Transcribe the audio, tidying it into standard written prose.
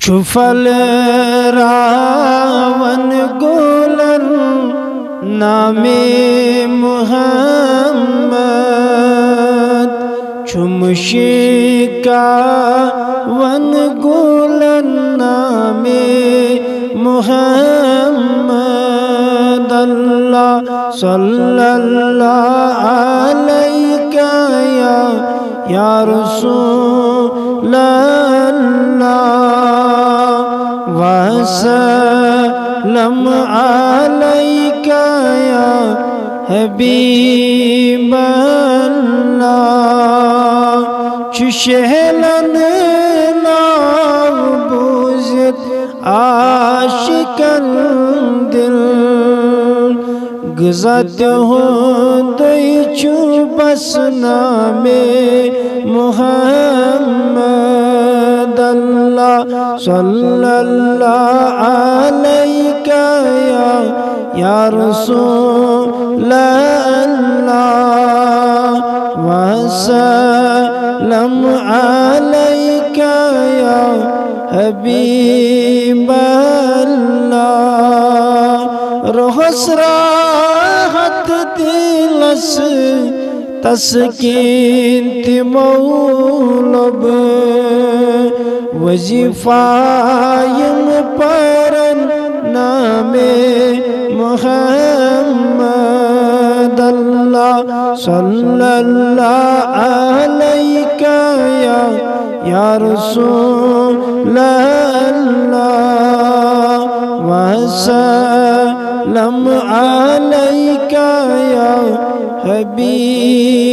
چفل راون گولن نام محمد چمشکاون گولن نام محمد اللہ صلی اللہ علیہ یا رسول اللہ وسلم علیک یا حبیب اللہ چشہلن ناو بوزت عاشقن دل گزت ہوں دوی چو بس نام محمد اللہ صلی اللہ علیہ یا رسول اللہ وسلم علیک یا حبیب اللہ روحس راحت دلس تسکین تی مولب وظیفائم پرن نام محمد اللہ صلی اللہ علیہ یا رسول اللہ وسلم علیک یا حبیب